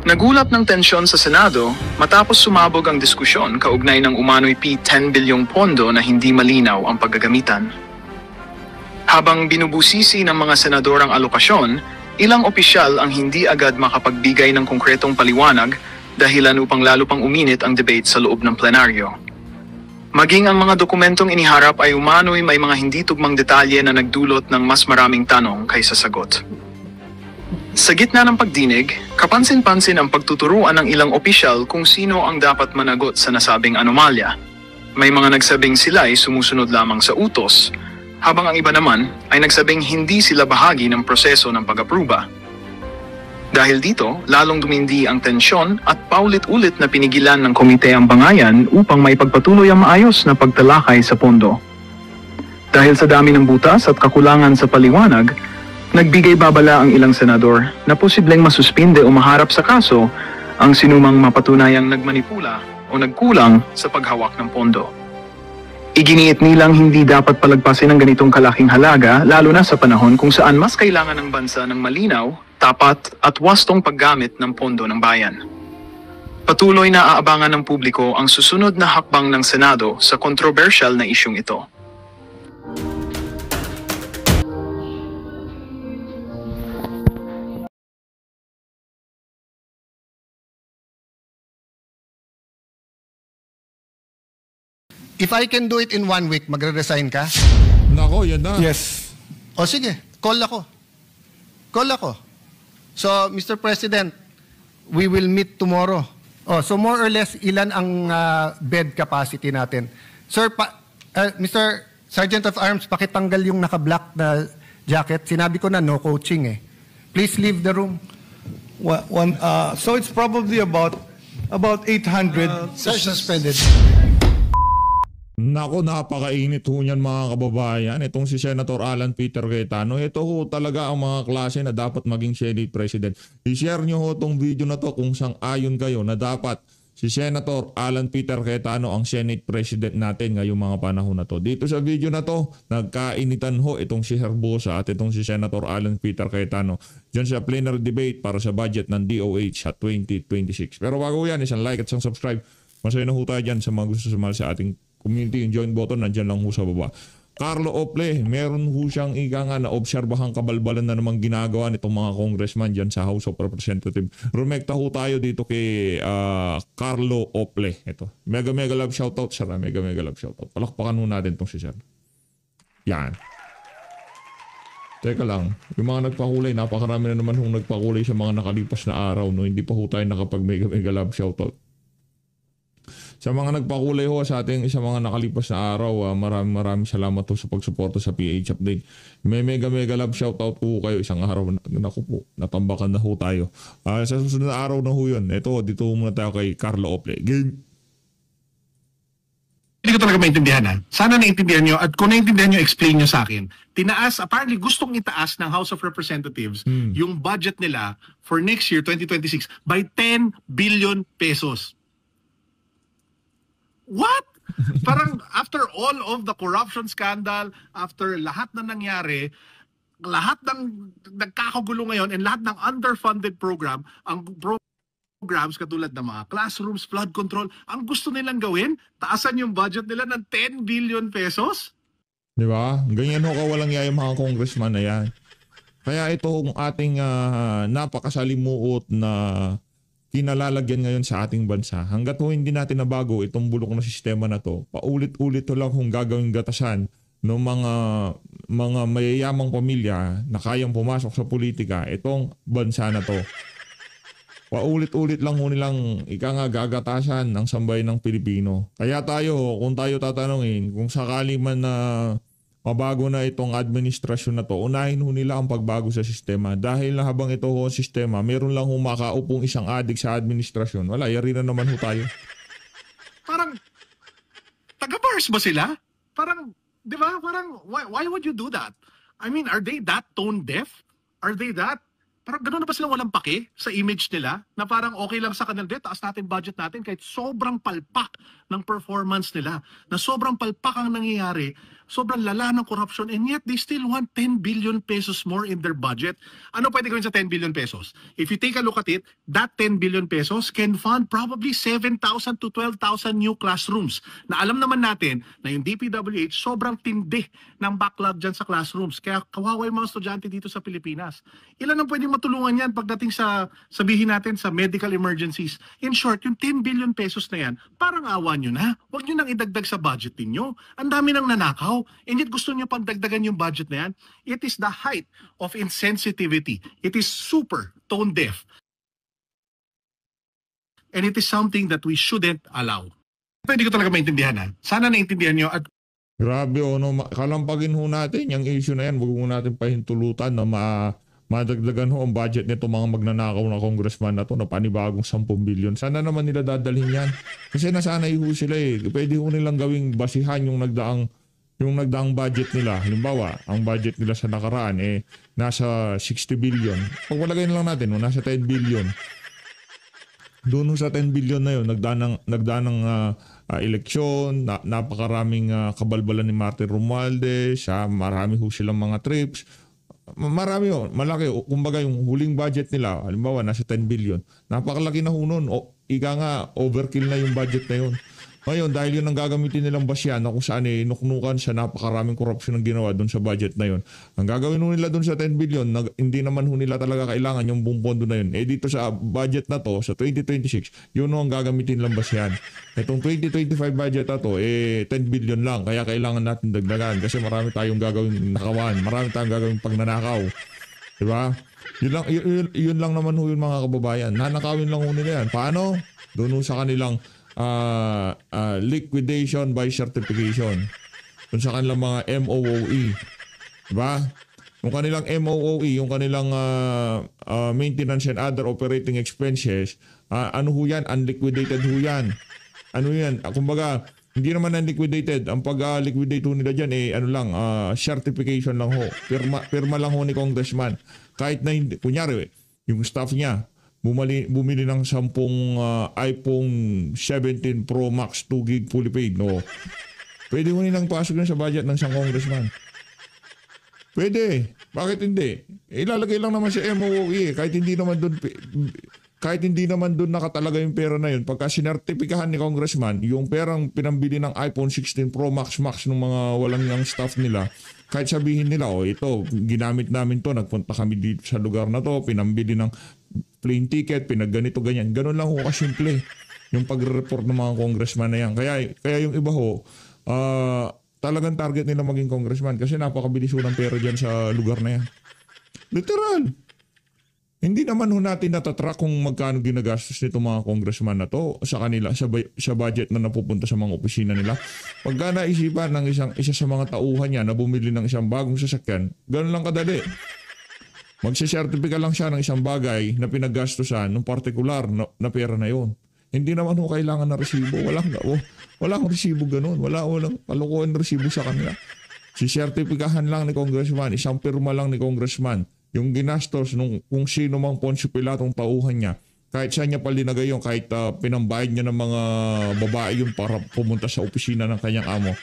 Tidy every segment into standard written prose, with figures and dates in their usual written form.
Nagulat ng tensyon sa Senado matapos sumabog ang diskusyon kaugnay ng umano'y P10 bilyong pondo na hindi malinaw ang paggagamitan. Habang binubusisi ng mga senador ang alokasyon, ilang opisyal ang hindi agad makapagbigay ng konkretong paliwanag dahilan upang lalo pang uminit ang debate sa loob ng plenaryo. Maging ang mga dokumentong iniharap ay umano'y may mga hindi tugmang detalye na nagdulot ng mas maraming tanong kaysa sagot. Sa gitna ng pagdinig, kapansin-pansin ang pagtuturuan ng ilang opisyal kung sino ang dapat managot sa nasabing anomalya. May mga nagsabing sila ay sumusunod lamang sa utos, habang ang iba naman ay nagsabing hindi sila bahagi ng proseso ng pag-apruba. Dahil dito, lalong dumindi ang tensyon at paulit-ulit na pinigilan ng komite ang bangayan upang maipagpatuloy ang maayos na pagtalakay sa pondo. Dahil sa dami ng butas at kakulangan sa paliwanag, nagbigay babala ang ilang senador na posibleng masuspinde o maharap sa kaso ang sinumang mapatunayang nagmanipula o nagkulang sa paghawak ng pondo. Iginiit nilang hindi dapat palagpasin ng ganitong kalaking halaga lalo na sa panahon kung saan mas kailangan ng bansa ng malinaw, tapat at wastong paggamit ng pondo ng bayan. Patuloy na aabangan ng publiko ang susunod na hakbang ng Senado sa kontrobersyal na isyung ito. If I can do it in 1 week, magre-resign ka? Nako, yan na. Yes. O sige, call ako. Call ako. So, Mr. President, we will meet tomorrow. Oh, so more or less, ilan ang bed capacity natin? Sir, Mr. Sergeant of Arms, pakitanggal yung naka-black na jacket. Sinabi ko na no coaching eh. Please leave the room. So it's probably about 800. Sir, suspended. Nako, napakainit ho niyan mga kababayan. Itong si Senator Alan Peter Cayetano, ito ho talaga ang mga klase na dapat maging Senate President. I-share nyo ho itong video na to kung sang-ayon kayo na dapat si Senator Alan Peter Cayetano ang Senate President natin ngayong mga panahon na to. Dito sa video na to, nagkainitan ho itong si Herbosa at itong si Senator Alan Peter Cayetano dyan sa plenary debate para sa budget ng DOH at 2026. Pero bago yan, isang like at isang subscribe. Masaya na ho tayo dyan sa mga gusto sumali sa ating community. Yung join button, nandyan lang ho sa baba. Carlo Ople, meron ho siyang ika nga na obserbahang kabalbalan na namang ginagawa nitong mga congressman dyan sa House of Representatives. Rumekta ho tayo dito kay Carlo Ople. Ito. Mega love shoutout, sir. Mega love shoutout. Palakpakan ho natin itong si sir. Yan. Teka lang. Yung mga nagpakulay, napakarami na naman hong nagpakulay sa mga nakalipas na araw. No? Hindi pa ho tayo nakapag mega love shoutout. Sa mga nagpakulay ho sa ating sa mga nakalipas na araw, maraming salamat ho sa pagsuporta sa PH Update. May mega love shoutout po kayo isang araw. Naku po, natambakan na ho tayo. Sa susunod na araw na ho yun. Ito, dito muna tayo kay Carlo Ople. Game! Hindi ko talaga maintindihan ha. Sana naintindihan nyo at kung naintindihan nyo, explain nyo sa akin. Tinaas, apparently gustong itaas ng House of Representatives yung budget nila for next year, 2026, by 10 billion pesos. What? Parang after all of the corruption scandal, after lahat na nangyari, lahat ng nagkakagulo ngayon and lahat ng underfunded program, ang programs katulad ng mga classrooms, flood control, ang gusto nilang gawin, taasan yung budget nila ng 10 billion pesos? Di ba? Ganyan ho kawalang yaya mga congressman na yan. Kaya ito ang ating napakasalimuot na kinalalagyan ngayon sa ating bansa. Hanggat ho hindi natin nabago itong bulok na sistema na to, paulit-ulit to lang kung gagawing gatasan ng mga mayayamang pamilya na kayang pumasok sa politika, itong bansa na to. Paulit-ulit lang ho nilang gagatasan ng sambayan ng Pilipino. Kaya tayo, kung tayo tatanungin, kung sakali man na mabago na itong administrasyon na to, unahin ho nila ang pagbago sa sistema. Dahil na habang ito ho ang sistema, meron lang ho makaupong isang adik sa administrasyon. Wala, yari na naman ho tayo. Parang, taga-bars ba sila? Parang, di ba? Parang, why would you do that? I mean, are they that tone deaf? Are they that? Parang gano'n na ba silang walang pake sa image nila? Na parang okay lang sa kanila, taas natin budget natin kahit sobrang palpak ng performance nila. Na sobrang palpak ang nangyayari. sobrang lala ng corruption, and yet they still want 10 billion pesos more in their budget. Ano pwede gawin sa 10 billion pesos? If you take a look at it, that 10 billion pesos can fund probably 7,000 to 12,000 new classrooms. Na alam naman natin na yung DPWH sobrang tindi ng backlog dyan sa classrooms. Kaya kawawa yung mga estudyante dito sa Pilipinas. Ilan ang pwedeng matulungan yan pagdating sa, sabihin natin, sa medical emergencies? In short, yung 10 billion pesos na yan, parang awa nyo na. Huwag nyo nang idagdag sa budget ninyo. Ang dami nang nanakaw. And yet gusto nyo pang dagdagan yung budget na yan. It is the height of insensitivity. It is super tone deaf. And it is something that we shouldn't allow. Pwede ko talaga maintindihan ha. Sana naintindihan nyo at Grabe, kalampagin ho natin yung issue na yan. Huwag ho natin pahintulutan na madagdagan ho ang budget nito mga magnanakaw na congressman na to na panibagong 10 billion. Sana naman nila dadalhin yan. Kasi nasanay ho sila eh. Pwede ho nilang gawing basihan yung nagdaang budget nila. Halimbawa, ang budget nila sa nakaraan nasa 60 billion. Pagpalagay na lang natin, nasa 10 billion. Doon sa 10 billion na yun, nagdaan ng eleksyon, napakaraming kabalbalan ni Martin Romualdez, marami ho silang mga trips. Marami yun, malaki. Kumbaga yung huling budget nila, halimbawa nasa 10 billion, napakalaki na ho nun. Ika nga, overkill na yung budget na yun. Ngayon, dahil yun ang gagamitin nilang basyan na kung saan nuknukan sa napakaraming korupsyon ang ginawa doon sa budget na yun. Ang gagawin ho nila doon sa 10 billion, hindi naman ho nila talaga kailangan yung buong pondo na yun. Dito sa budget na to, sa 2026, yun ho ang gagamitin nilang basyan. Itong 2025 budget na to, 10 billion lang. Kaya kailangan natin dagdagan kasi marami tayong gagawin nakawan. Marami tayong gagawin pagnanakaw. Diba? Yun lang naman ho yung mga kababayan. Nanakawin lang ho nila yan. Paano? Doon ho sa kanilang liquidation by certification. Kung sa kanilang mga MOOE. Diba? Yung kanilang MOOE, yung kanilang maintenance and other operating expenses, ano ho yan? Unliquidated ho yan. Ano yan? Kumbaga, hindi naman unliquidated. Ang pag-liquidate ho nila dyan, certification lang ho. Pirma lang ho ni congressman. Kahit na hindi, kunyari, yung staff niya, bumili ng 10 iPhone 17 Pro Max 2 gig fully paid. No. Pwede mo nilang pasok yun sa budget ng isang congressman. Pwede. Bakit hindi? Ilalagay lang naman sa MOOE. Kahit hindi naman doon nakatalaga yung pera na yun. Pagka sinertipikahan ni congressman, yung perang pinambili ng iPhone 16 Pro Max ng mga walang yung staff nila, kahit sabihin nila, ito, ginamit namin to, nagpunta kami dito sa lugar na to, pinambili ng plane ticket, pinagganito, ganyan. Ganun lang ho kasimple yung pagre-report ng mga congressman na yan. Kaya yung iba ho, talagang target nila maging congressman kasi napakabilis ho ng pera dyan sa lugar na yan. Literal. Hindi naman ho natin natatrack kung magkano ginagastos nito mga congressman na to sa kanila, sa budget na napupunta sa mga opisina nila. Pagka naisipan ng isa sa mga tauhan niya na bumili ng isang bagong sasakyan, ganun lang kadali. Magsisertifika lang siya ng isang bagay na pinaggastosan ng partikular na pera na yon. Hindi naman ho kailangan na resibo. Walang resibo ganun. Walang kalokohan resibo sa kanila. Sisertifikahan lang ni congressman, isang pirma lang ni congressman, yung ginastos nung kung sino mang Poncio Pilatong tauhan niya. Kahit saan niya palinagay yun, kahit pinambayad niya ng mga babae yun para pumunta sa opisina ng kanyang amo.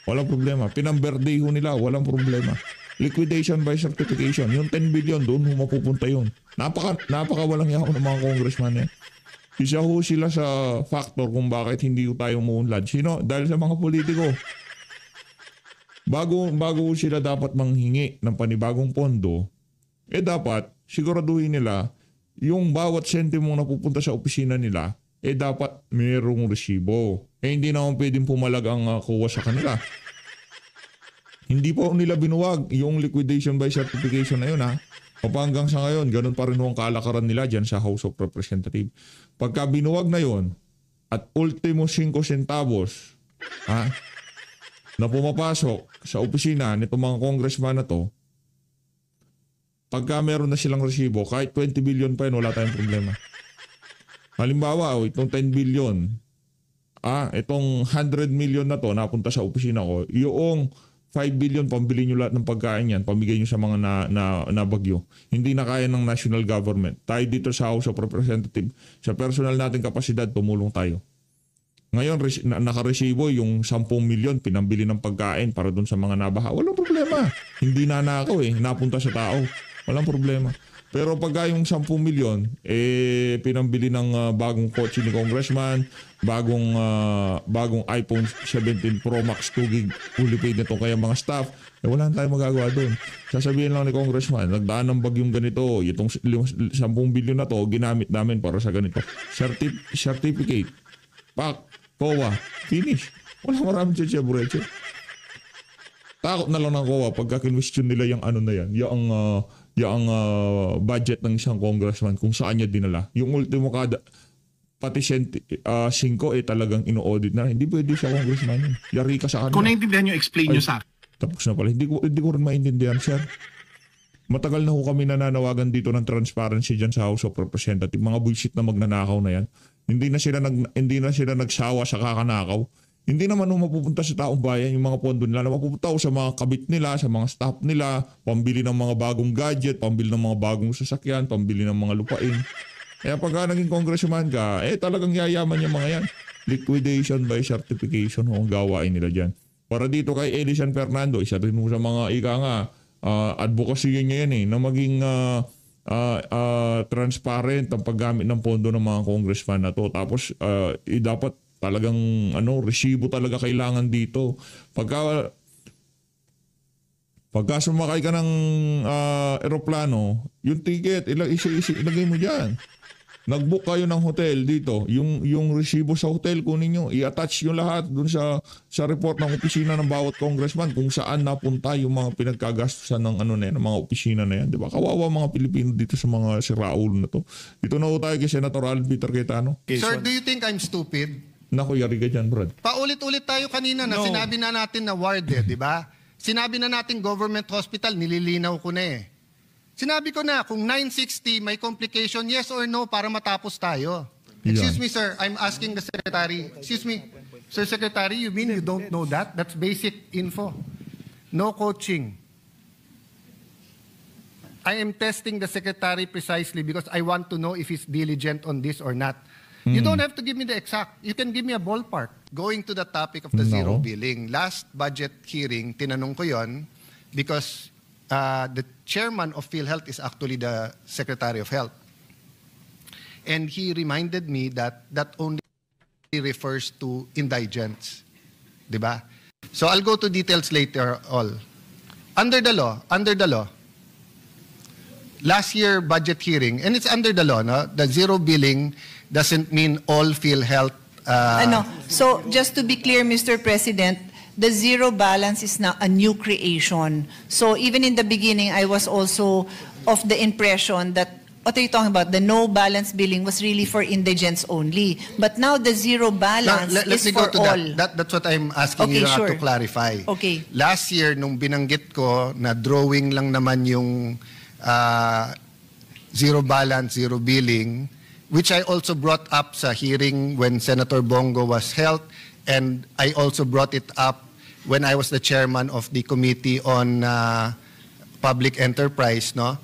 Walang problema. Pinambirthday ho nila, walang problema. Liquidation by certification. Yung 10 billion, doon ho mapupunta yun. Napaka walang yaw ng mga congressman yan. Isa ho sila sa factor kung bakit hindi ho tayo muunlad. Sino? Dahil sa mga politiko. Bago sila dapat manghingi ng panibagong pondo, dapat siguraduhin nila yung bawat sentimo na pupunta sa opisina nila, dapat mayroong resibo. Hindi naman pwedeng pumalag ang kuha sa kanila. Hindi po nila binuwag yung liquidation by certification na yun ha. Hanggang sa ngayon, ganun pa rin ang kalakaran nila dyan sa House of Representatives. Pagka binuwag na yon at ultimo 5 centavos na pumapasok sa opisina nito mga congressman na to, pagka meron na silang resibo, kahit 20 billion pa yun, wala tayong problema. Halimbawa, itong 10 billion, itong 100 million na to, napunta sa opisina ko, yung 5 billion, pambili nyo lahat ng pagkain yan, pamigay nyo sa mga nabagyo. Hindi na kaya ng national government. Tayo dito sa House of Representatives, sa personal nating kapasidad, tumulong tayo. Ngayon, nakaresibo yung 10 milyon, pinambili ng pagkain para dun sa mga nabaha. Walang problema. Hindi nanakaw napunta sa tao. Walang problema. Pero pagka yung 10 milyon, pinambili ng bagong kotse ni Congressman, bagong iPhone 17 Pro Max 2 gig fully paid nito kaya mga staff, wala na tayong magagawa doon. Sasabihin lang ni Congressman, nagdaan ng bagyong ganito, itong 10 bilyon na to, ginamit namin para sa ganito. Certificate, PAC, COA, finish. Wala maraming cheche-breche. Takot na lang ng COA pagka kinwestiyon nila yung ano na yan, yung budget ng isang congressman kung saan niya dinala. Yung ultimo kada, pati 5 talagang ino-audit na. Hindi pwede siya congressman. Yari ka sa kanila. Kung naintindihan nyo, explain nyo sa akin. Tapos na pala. Hindi ko rin maintindihan, sir. Matagal na ho kami nananawagan dito ng transparency dyan sa House of Representatives. Mga bullshit na magnanakaw na yan. Hindi na sila nagsawa sa kakanakaw. Hindi naman mapupunta sa taong bayan yung mga pondo nila na mapupunta sa mga kabit nila, sa mga staff nila, pambili ng mga bagong gadget, pambili ng mga bagong sasakyan, pambili ng mga lupain. Kaya pagka naging congressman ka, talagang yayaman yung mga yan. Liquidation by certification ang gawain nila dyan. Para dito kay Elisan Fernando, isa rin mo sa mga advocacy niya yan na maging transparent ang paggamit ng pondo ng mga congressman na to. Tapos dapat talagang resibo talaga kailangan dito. Pagka sumakay ka ng eroplano, yung ticket ilagay mo diyan. Nag-book kayo ng hotel dito, yung resibo sa hotel kunin niyo, i-attach yung lahat dun sa report ng opisina ng bawat congressman kung saan napunta yung mga pinagkagastusan ng ng mga opisina na yan, di ba? Kawawa mga Pilipino dito sa mga siraulo na to. Dito na tayo kay Senator Alan Peter Cayetano. Sir, do you think I'm stupid? Naku, yari ka dyan, Brad. Paulit-ulit tayo kanina na sinabi na natin na ward di ba? Sinabi na natin government hospital, nililinaw ko na Sinabi ko na, kung 960 may complication, yes or no, para matapos tayo. Excuse me, sir, I'm asking the secretary. Excuse me, Sir Secretary, you mean you don't know that? That's basic info. No coaching. I am testing the secretary precisely because I want to know if he's diligent on this or not. You don't have to give me the exact. You can give me a ballpark. Going to the topic of the zero billing. Last budget hearing, tinanong ko yon because the chairman of PhilHealth is actually the Secretary of Health. And he reminded me that that only refers to indigents. Diba? So I'll go to details later all. Under the law, last year budget hearing, and it's under the law, no? The zero billing doesn't mean all PhilHealth. So just to be clear, Mr. President, the zero balance is now a new creation. So even in the beginning, I was also of the impression that what are you talking about? The no balance billing was really for indigents only. But now the zero balance is for all. That's what I'm asking you to clarify. Okay. Last year, nung binanggit ko na drawing lang naman yung zero balance, zero billing, which I also brought up sa hearing when Senator Bongo was held, and I also brought it up when I was the chairman of the Committee on Public Enterprise, no?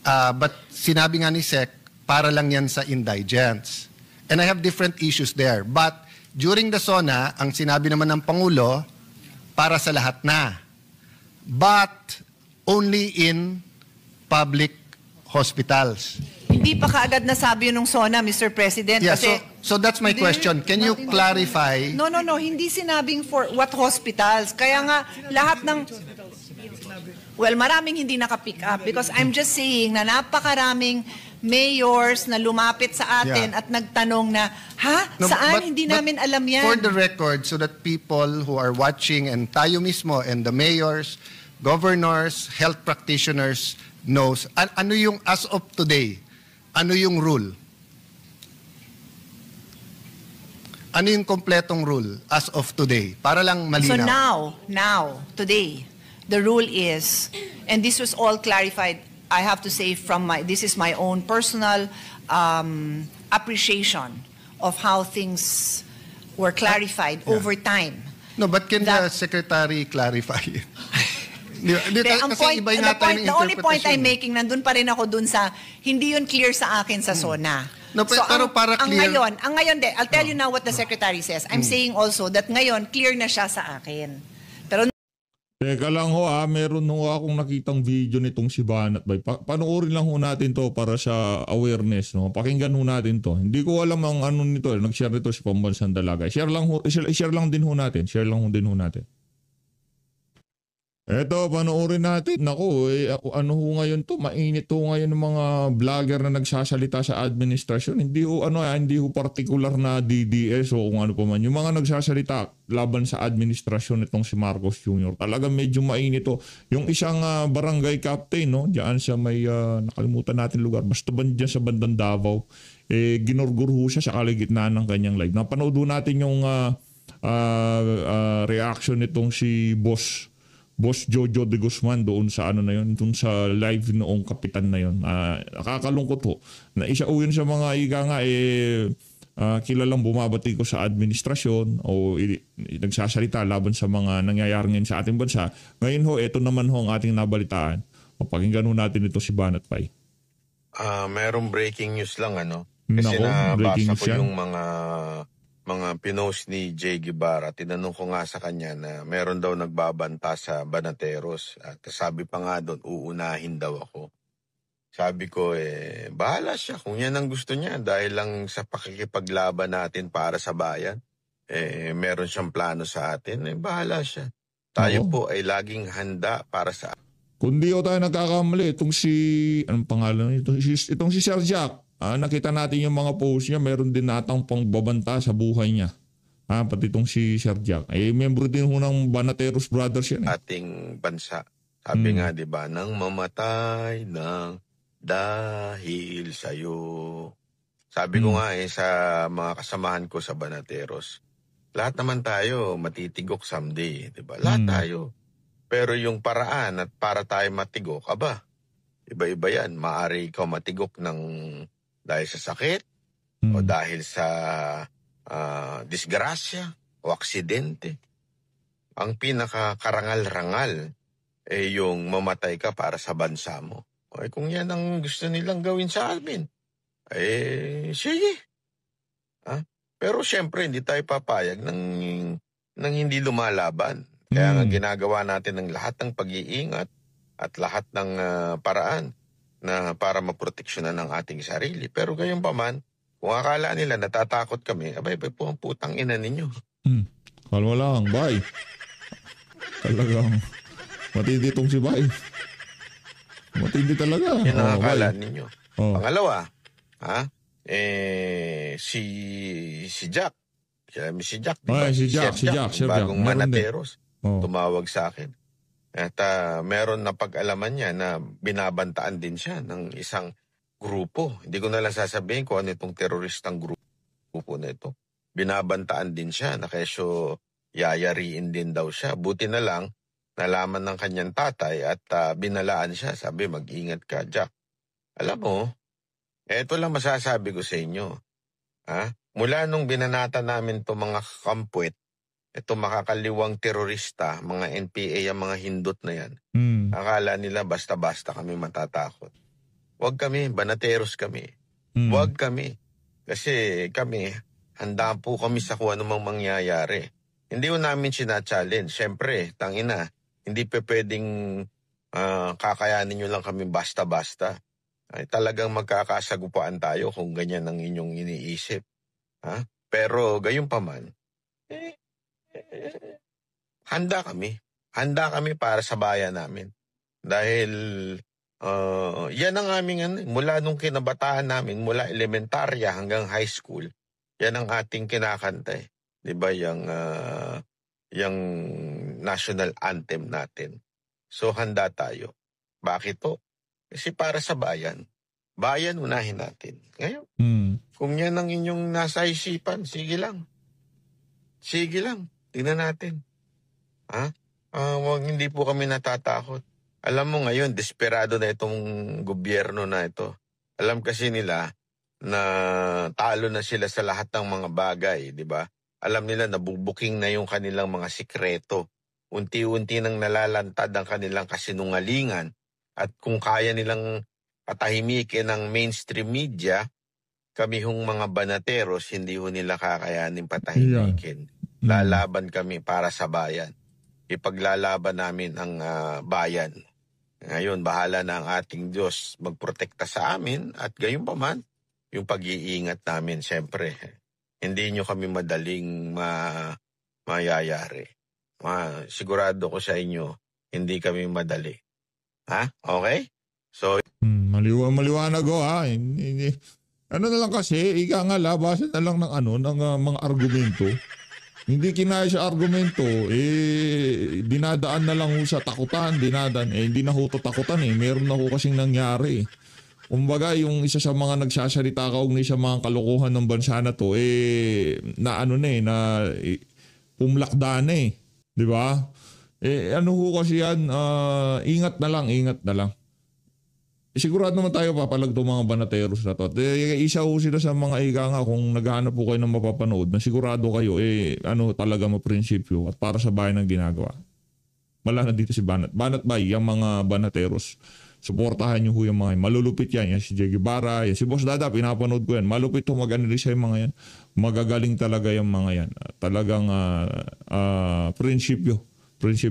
But sinabi nga ni Sec, para lang yan sa indigents. And I have different issues there. But during the SONA, ang sinabi naman ng Pangulo, para sa lahat na. But only in public hospitals. Hindi pa kaagad nasabi yun ng SONA, Mr. President. Yeah, kasi so that's my question. Can you clarify? No. Hindi sinabing for what hospitals. Kaya nga, lahat ng... Well, maraming hindi naka-pick up because I'm just saying na napakaraming mayors na lumapit sa atin at nagtanong na, saan? Hindi namin alam yan. For the record, so that people who are watching and tayo mismo and the mayors, governors, health practitioners knows, ano yung as of today, ano yung rule? Ano yung kompletong rule as of today? Para lang malinaw. So now, today, the rule is, and this was all clarified, I have to say this is my own personal appreciation of how things were clarified over time. No, but can the secretary clarify it? The only point I'm making, nandun pa rin ako dun sa, hindi yun clear sa akin sa SONA. No, pero para clear. Ang ngayon, I'll tell you now what the Secretary says. I'm saying also that ngayon, clear na siya sa akin. Pero Teka lang ho meron ho akong nakitang video nitong si Banat Bay. Panoorin lang ho natin to para sa awareness. No? Pakinggan ho natin to. Hindi ko alam ang ano nito. Nag-share nito si Pambansang Dalaga. Share lang din ho natin. Eto, panoorin natin. Naku, ano ho ngayon to? Mainit ho ngayon ng mga vlogger na nagsasalita sa administrasyon. Hindi ho particular na DDS o kung ano pa man. Yung mga nagsasalita laban sa administrasyon itong si Marcos Jr. Talagang medyo mainit to. Yung isang barangay captain, no? Diyan sa may, nakalimutan natin lugar. Basta dyan sa bandang Davao. Ginurgur ho siya sa kaligitnaan ng kanyang live. Napanood ho natin yung reaction nitong si Boss Jojo de Guzman doon sa ano na yun, doon sa live noong kapitan na yun. Nakakalungkot ho. Na isa yun sa mga kilalang bumabati ko sa administrasyon o nagsasalita laban sa mga nangyayari ngayon sa ating bansa. Ngayon ho, ito naman ho ang ating nabalitaan. Pakinggan ho natin ito si Banat Bay. Merong breaking news lang Kasi nabasa ko yung mga pinost ni Jay Guevara. Tinanong ko nga sa kanya na meron daw nagbabanta sa Banateros. At sabi pa nga doon, uunahin daw ako. Sabi ko, bahala siya kung yan ang gusto niya. Dahil lang sa pakikipaglaban natin para sa bayan, meron siyang plano sa atin, bahala siya. Tayo po ay laging handa para sa... Kung di tayo nagkakamali, itong anong pangalan nito? Itong si Sir Jack. Nakita natin yung mga post niya, meron din natang pangbabanta sa buhay niya. Pati itong si Sir Jack. Membro din ho ng Banateros Brothers yan. Ating bansa. Sabi nga, di ba, nang mamatay ng dahil sa'yo. Sabi ko nga sa mga kasamahan ko sa Banateros, lahat naman tayo matitigok someday. Di ba? Lahat tayo. Pero yung paraan at para tayo matigok, iba-iba yan. Maari ikaw matigok dahil sa sakit, o dahil sa disgrasya, o aksidente. Ang pinakakarangal-rangal yung mamatay ka para sa bansa mo. Kung yan ang gusto nilang gawin sa amin, sige. Pero syempre, hindi tayo papayag ng hindi lumalaban. Kaya nga ginagawa natin ng lahat ng pag-iingat at lahat ng paraan na para maproteksyonan ng ating sarili. Pero gayon pa man, kung akala nila natatakot kami, abay po ang putang ina ninyo. Kalma lang, Bay. Talagang matindi itong si Bay. Matindi talaga. Yan ang akala ninyo. Pangalawa, si Jack. Si Jack, diba? Si Jack. Bagong Banateros. Tumawag sa akin. At meron na pag-alaman niya na binabantaan din siya ng isang grupo. Hindi ko na lang sasabihin kung ano itong teroristang grupo na ito. Binabantaan din siya na kesyo yayariin din daw siya. Buti na lang, nalaman ng kanyang tatay at binalaan siya. Sabi, mag-ingat ka, Jack. Alam mo, eto lang masasabi ko sa inyo. Mula nung binanata namin itong mga kampwet, itong makakaliwang terorista, mga NPA, ang mga hindot na yan, akala nila basta-basta kami matatakot. Huwag kami, Banateros kami. Huwag kami. Kasi kami, handa po kami sa kung anumang mangyayari. Hindi ko namin sina-challenge. Siyempre, tangina, hindi pa pwedeng kakayanin nyo lang kami basta-basta. Talagang magkakasagupaan tayo kung ganyan ang inyong iniisip. Pero gayon pa man, handa kami. Handa kami para sa bayan namin. Dahil yan ang aming mula nung kinabataan namin, mula elementarya hanggang high school, yan ang ating kinakanta. Diba yung national anthem natin. So handa tayo. Bakit to? Kasi para sa bayan. Bayan unahin natin. Ngayon, kung yan ang inyong nasa isipan, sige lang. Sige lang. Tingnan natin. Hindi po kami natatakot. Alam mo ngayon, desperado na itong gobyerno na ito. Alam kasi nila na talo na sila sa lahat ng mga bagay, di ba? Alam nila na bubuking na yung kanilang mga sikreto. Unti-unti nang nalalantad ang kanilang kasinungalingan. At kung kaya nilang patahimikin ng mainstream media, kami hong mga banateros, hindi ho nila kakayanin patahimikin. Lalaban kami para sa bayan. Ipaglalaban namin ang bayan. Ngayon, bahala na ang ating Diyos magprotekta sa amin at gayon pa man, yung pag-iingat namin, siyempre, hindi nyo kami madaling mayayari. Sigurado ko sa inyo, hindi kami madali. Ha? Okay? So, maliwanag ho ha. Ano na lang kasi, ika nga labasan na lang ng mga argumento. Hindi kinaya sa argumento, dinadaan na lang ho sa takutan, hindi na ho to takutan meron na ho kasing nangyari. Kumbaga, yung isa sa mga nagsasalita kaugnay sa mga kalokohan ng bansa na to, pumlakda na di ba? Ano ho kasi yan, ingat na lang. Sigurado naman tayo papalag itong mga banateros na to. Isa ho sila sa mga ika nga kung naghahanap po kayo ng mapapanood na sigurado kayo talaga maprinsipyo at para sa bayan ng ginagawa. Wala na dito si Banat. Banat ba yung mga banateros? Suportahan nyo ho yung mga yan. Malulupit yan. Yan si Jay Guevara, yan si Boss Dada, pinapanood ko yan. Malupit ho mag-analisa yung mga yan. Magagaling talaga yung mga yan. Talagang prinsipyo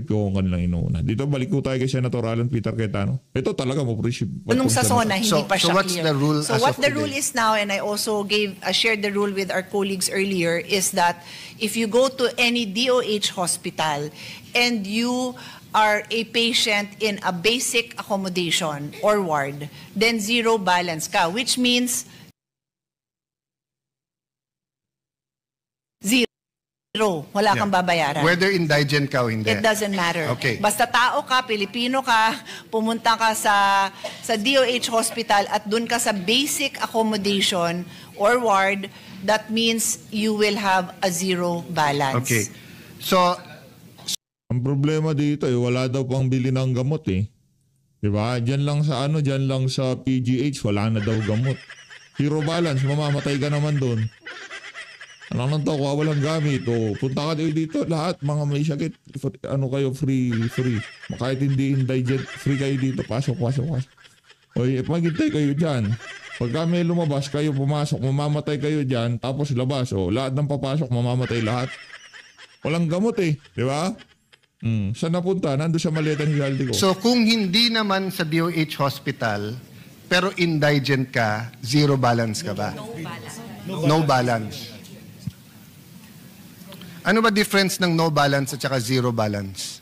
kung kanilang inuuna. Dito balik ko tayo kay Senator Alan Peter Cayetano. Ito talaga mo prinsipyo. Nung sa SONA, hindi pa siya what's clear. the rule So as what of the today? rule is now, and I also shared the rule with our colleagues earlier, is that if you go to any DOH hospital and you are a patient in a basic accommodation or ward, then zero balance ka, which means zero. Wala kang babayaran. Whether indigent ka o hindi. It doesn't matter. Okay. Basta tao ka, Pilipino ka, pumunta ka sa DOH hospital at dun ka sa basic accommodation or ward, that means you will have a zero balance. Okay. So, ang problema dito wala daw pang bili ng gamot Diba? Diyan lang sa PGH, wala na daw gamot. Zero balance, mamamatay ka naman doon. Alam nang to, walang gamit. Punta ka dito, lahat, mga may sakit. Free. Kahit hindi indigent, free kayo dito. Pasok. Maghintay kayo dyan. Pagka may lumabas, kayo pumasok, mamamatay kayo dyan, tapos labas. Lahat ng papasok, mamamatay lahat. Walang gamot di ba? Saan napunta? Nandun sa maleta ni Galdi ko. so kung hindi naman sa DOH hospital, pero indigent ka, zero balance ka ba? No balance. Ano ba difference ng no balance at saka zero balance?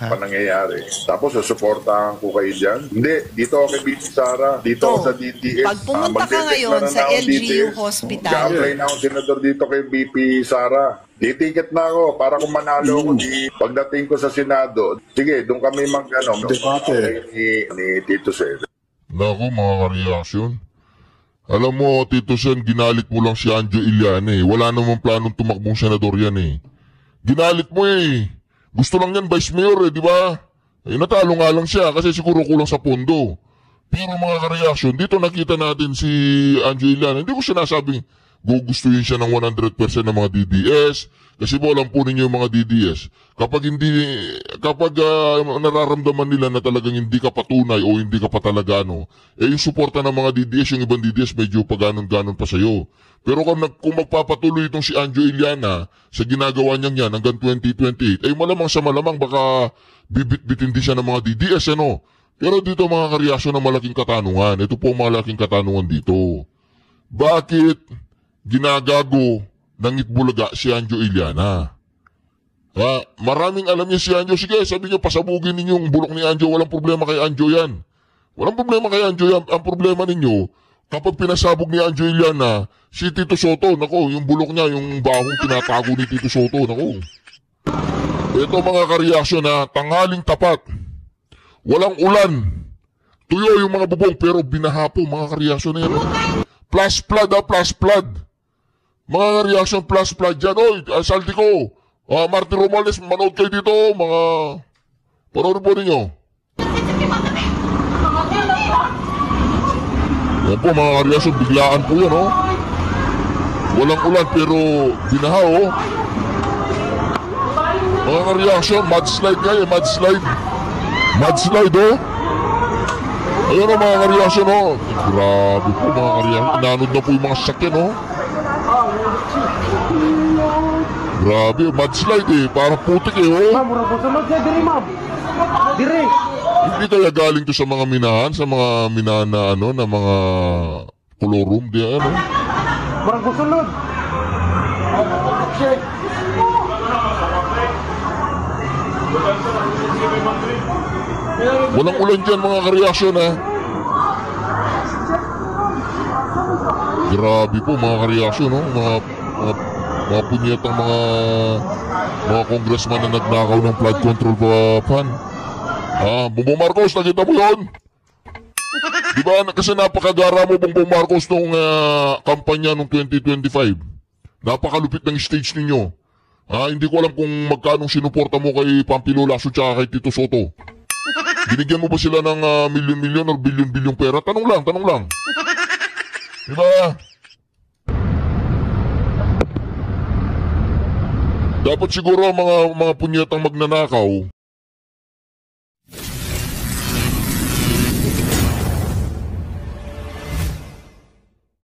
Pa nangyayari. Tapos susuportahan ko kayo dyan. Hindi, dito ako kay BP Sara. Dito ako sa DTS. Pag pumunta ka ngayon sa LGU Hospital. Mag-apply na akong senador dito kay BP Sara. Ditiket na ako para kung manalo ko pagdating ko sa Senado. Sige, doon kami debate ni Tito Sen. Naku, mga ka-reaction. Alam mo, Tito Sen, ginalit mo lang si Anjo Iliana Wala namang planong tumakbong senador yan Ginalit mo Gusto lang yan vice mayor di ba? Natalo nga lang siya kasi siguro kulang sa pondo. Pero mga ka-reaction, dito nakita natin si Anjo Iliana. Hindi ko sinasabing gugustuhin siya ng 100% ng mga DDS. Kasi po alam po ninyo yung mga DDS. Kapag nararamdaman nila na talagang hindi ka patunay o hindi ka pa talaga yung suporta ng mga DDS, yung ibang DDS medyo paganon-ganon pa sa'yo. Pero kung magpapatuloy itong si Anjo Iliana sa ginagawa niyang yan hanggang 2028, malamang sa malamang baka bibit-bitin din siya ng mga DDS, Pero dito mga kareaksyon ng malaking katanungan. Ito po ang malaking katanungan dito. Bakit ginagago ng Itbulaga si Anjo Iliana? Maraming alam niya si Anjo. Sige, sabi niyo, pasabugin ninyo yung bulok ni Anjo. Walang problema kay Anjo yan. Walang problema kay Anjo yan. Ang problema ninyo, kapag pinasabog ni Anjo Iliana, si Tito Soto, yung bulok niya, yung bahong tinatago ni Tito Soto, Ito mga kareaksyon tanghaling tapat. Walang ulan. Tuyo yung mga bubong, pero binahapo mga kareaksyon na yan. Plus flood. Mga reaction plus flood dyan. Saldi ko. Martin Romales, manood kayo dito. Mga panood po ninyo. Yan po mga reaction, biglaan po yan. Walang ulan pero binaha Mga reaction, mudslide nga mudslide Ayun o mga kareaksyon o. Grabe po mga kareaksyon. Inanod na po yung mga sasakyan o. Grabe, mudslide eh. Parang putik eh o. Hindi kaya galing to sa mga minahan, sa mga minahan na ano, na mga kolorum di ano. Walang ulan dyan mga kareaksyon ha. Grabe po mga kareaksyon no? Mga punyetang mga congressman na nagnakaw ng flood control fan. Bongbong Marcos, nakita mo yun? Diba kasi napakagara mo Bongbong Marcos nung kampanya nung 2025. Napakalupit ng stage ninyo. Hindi ko alam kung magkano sinuporta mo kay Pampilo Lacson tsaka kay Tito Soto. Binigyan mo ba sila ng milyon-milyon o bilyon-bilyong pera? Tanong lang. Diba? Dapat siguro mga punyetang magnanakaw,